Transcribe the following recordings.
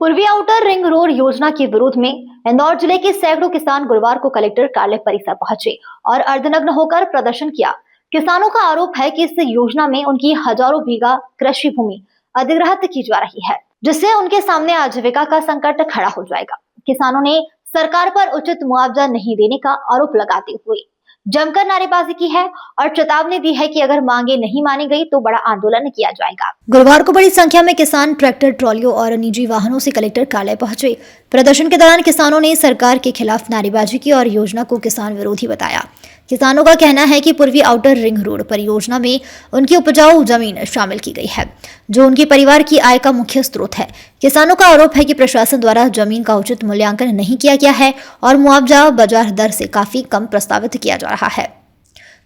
पूर्वी outer ring road योजना के विरोध में इंदौर जिले के सैकड़ों किसान गुरुवार को कलेक्टर कार्यालय परिसर पहुंचे और अर्धनग्न होकर प्रदर्शन किया। किसानों का आरोप है कि इस योजना में उनकी हजारों बीघा कृषि भूमि अधिग्रहित की जा रही है, जिससे उनके सामने आजीविका का संकट खड़ा हो जाएगा। किसानों ने सरकार पर उचित मुआवजा नहीं देने का आरोप लगाते हुए जमकर नारेबाजी की है और चेतावनी दी है कि अगर मांगे नहीं मानी गई तो बड़ा आंदोलन किया जाएगा। गुरुवार को बड़ी संख्या में किसान ट्रैक्टर, ट्रॉलियों और निजी वाहनों से कलेक्टर कार्यालय पहुंचे। प्रदर्शन के दौरान किसानों ने सरकार के खिलाफ नारेबाजी की और योजना को किसान विरोधी बताया। किसानों का कहना है कि पूर्वी आउटर रिंग रोड परियोजना में उनकी उपजाऊ जमीन शामिल की गई है, जो उनके परिवार की आय का मुख्य स्रोत है। किसानों का आरोप है कि प्रशासन द्वारा जमीन का उचित मूल्यांकन नहीं किया गया है और मुआवजा बाजार दर से काफी कम प्रस्तावित किया जा रहा है।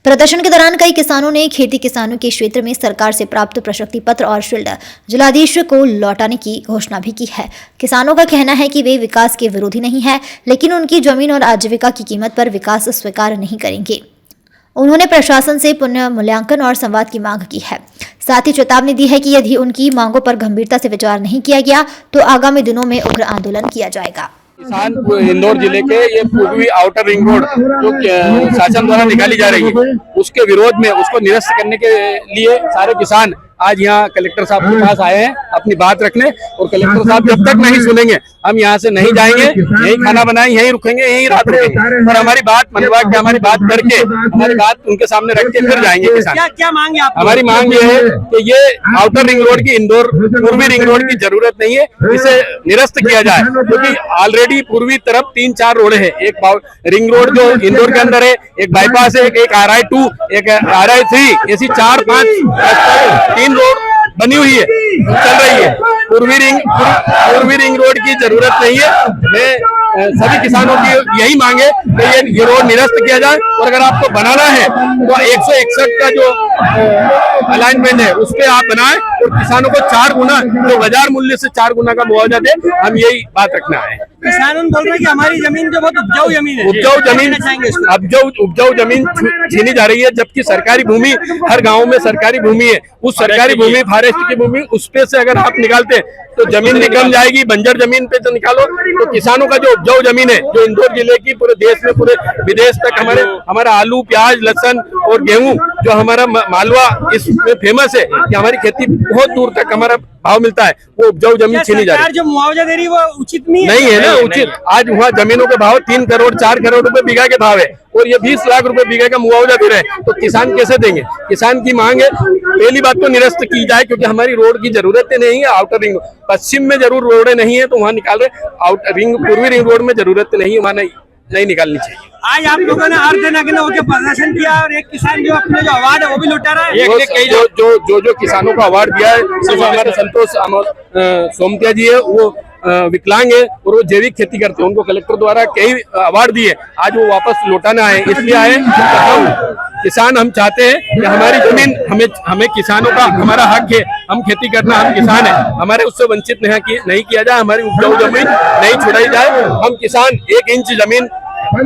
प्रदर्शन के दौरान कई किसानों ने खेती किसानों के क्षेत्र में सरकार से प्राप्त प्रशस्ति पत्र और शील्ड जिलाधीश को लौटाने की घोषणा भी की है। किसानों का कहना है कि वे विकास के विरोधी नहीं है, लेकिन उनकी जमीन और आजीविका की कीमत पर विकास स्वीकार नहीं करेंगे। उन्होंने प्रशासन से पुनः मूल्यांकन और संवाद की मांग की है। साथ ही चेतावनी दी है कि यदि उनकी मांगों पर गंभीरता से विचार नहीं किया गया तो आगामी दिनों में उग्र आंदोलन किया जाएगा। किसान इंदौर जिले के ये पूर्वी आउटर रिंग रोड जो शासन द्वारा निकाली जा रही है, उसके विरोध में उसको निरस्त करने के लिए सारे किसान आज यहाँ कलेक्टर साहब के पास आए हैं अपनी बात रखने। और कलेक्टर साहब जब तक नहीं सुनेंगे हम यहाँ से नहीं जाएंगे, यही खाना बनाए, यहीं रुकेंगे, यहीं रात रुकेंगे और हमारी बात मनवा के, हमारी बात करके, हमारी बात उनके सामने रख के फिर जाएंगे किसान। क्या मांग है आप? हमारी मांग ये है कि ये आउटर रिंग रोड की, इंदौर पूर्वी रिंग रोड की जरूरत नहीं है, इसे निरस्त किया जाए, क्योंकि ऑलरेडी पूर्वी तरफ 3-4 रोड है। एक रिंग रोड जो इंदौर के अंदर है, एक बाईपास है, एक RI2, एक RI3, ऐसी 4-5 रोड बनी हुई है, चल रही है। पूर्वी रिंग रोड की जरूरत नहीं है। मैं सभी किसानों की यही मांगे कि ये रोड निरस्त किया जाए और अगर आपको बनाना है तो 161 का जो अलाइनमेंट है उस पे आप बनाएं और किसानों को 4 गुना, जो बाजार मूल्य से 4 गुना का मुआवजा दे। हम यही बात रखना है। किसान बोल रहे हैं कि हमारी जमीन जो बहुत उपजाऊ जमीन है, उपजाऊ जमीन छीनी जा रही है, जबकि सरकारी भूमि हर गांव में सरकारी भूमि है। उस सरकारी भूमि, फॉरेस्ट की भूमि, उस पे से अगर आप निकालते तो जमीन निकल जाएगी। बंजर जमीन पे तो निकालो तो किसानों का जो उपजाऊ जमीन है, जो इंदौर जिले की पूरे देश में, पूरे विदेश तक हमारा आलू, प्याज, लहसुन और गेहूं, जो हमारा मालवा इसमें फेमस है कि हमारी खेती बहुत दूर तक हमारा भाव मिलता है, वो उपजाऊ जमीन छीनी जा रही है। जो मुआवजा दे रही है वो उचित नहीं है ना, उचित। आज वहाँ जमीनों के भाव 3 करोड़ 4 करोड़ रुपए बीघा के भाव है और ये 20 लाख रुपए बीघा का मुआवजा दे रहे हैं, तो किसान कैसे देंगे? किसान की मांग है पहली बात तो निरस्त की जाए, क्योंकि हमारी रोड की जरूरत नहीं है। आउटर रिंग पश्चिम में जरूर रोडें नहीं है तो वहाँ निकाल रहे, आउटर रिंग पूर्वी रिंग रोड में जरूरत नहीं है, वहाँ नहीं निकालनी चाहिए। आज आप लोगों ने अर्धनग्न होकर प्रदर्शन किया और एक किसान जो अपने जो अवार्ड है वो भी लौटा रहा है। जो किसानों को अवार्ड दिया है, सिर्फ हमारे संतोष सोमतिया जी है, वो विकलांग है और वो जैविक खेती करते हैं, उनको कलेक्टर द्वारा कई अवार्ड दिए, आज वो वापस लौटाना है। इसलिए आए हम किसान, हम चाहते हैं कि हमारी जमीन, हमें किसानों का हमारा हक है, हम खेती करना, हम किसान है, हमारे उससे वंचित नहीं किया जाए, हमारी उपजाऊ जमीन नहीं छुड़ाई जाए। हम किसान 1 इंच जमीन,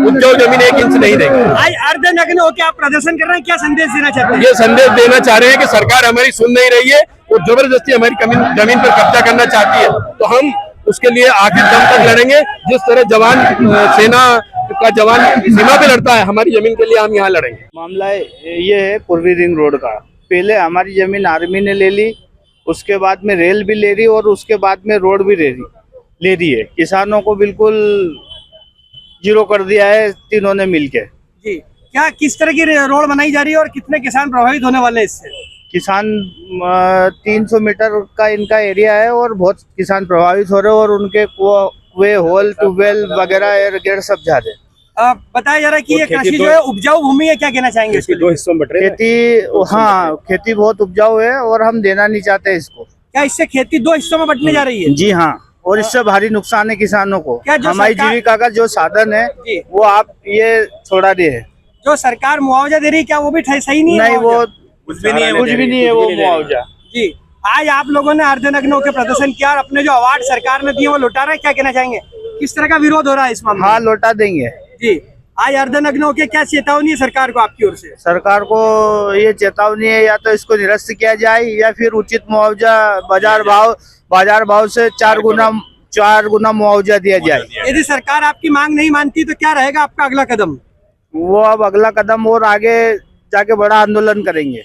उपजाऊ जमीन 1 इंच नहीं देंगे। आज अर्धनग्न होकर आप प्रदर्शन कर रहे हैं, क्या संदेश देना चाहते हैं? ये संदेश देना चाह रहे हैं कि सरकार हमारी सुन नहीं रही है और जबरदस्ती हमारी जमीन पर कब्जा करना चाहती है, तो हम उसके लिए आखिर दम तक लड़ेंगे। जिस तरह जवान, सेना का जवान सीमा पे लड़ता है, हमारी जमीन के लिए हम यहाँ लड़ेंगे। मामला ये है पूर्वी रिंग रोड का। पहले हमारी जमीन आर्मी ने ले ली, उसके बाद में रेल भी ले रही और उसके बाद में रोड भी ले रही है। किसानों को बिल्कुल जीरो कर दिया है तीनों ने मिलके। जी, क्या किस तरह की रोड बनाई जा रही है और कितने किसान प्रभावित होने वाले हैं इससे? किसान 300 मीटर का इनका एरिया है और बहुत किसान प्रभावित हो रहे हैं और उनके कुएं, होल, ट्यूबवेल वगैरह सब जा रहे हैं। बताया जा रहा है कि ये कृषि जो है उपजाऊ भूमि है, क्या कहना चाहेंगे? 2 हिस्सों में बट रही है खेती। हाँ, खेती बहुत उपजाऊ है और हम देना नहीं चाहते इसको। क्या इससे खेती 2 हिस्सों में बंटने जा रही है? जी हाँ, और इससे भारी नुकसान है किसानों को। हमारी जीविका का जो साधन है वो आप ये छोड़ा रहे है। जो सरकार मुआवजा दे रही है क्या वो भी सही नहीं है? नहीं, वो कुछ भी नहीं है वो मुआवजा। जी, आज आप लोगों ने अर्धनग्न होकर प्रदर्शन किया और अपने जो अवार्ड सरकार ने दिए वो लौटा रहे हैं, क्या कहना चाहेंगे? किस तरह का विरोध हो रहा है इस मामले में? हाँ, लौटा देंगे। जी, आज अर्धनग्न होकर क्या चेतावनी है सरकार को आपकी ओर से? सरकार को ये चेतावनी है, या तो इसको निरस्त किया जाए या फिर उचित मुआवजा बाजार भाव से 4 गुना 4 गुना मुआवजा दिया जाए। यदि सरकार आपकी मांग नहीं मानती तो क्या रहेगा आपका अगला कदम? वो अब अगला कदम और आगे जाके बड़ा आंदोलन करेंगे।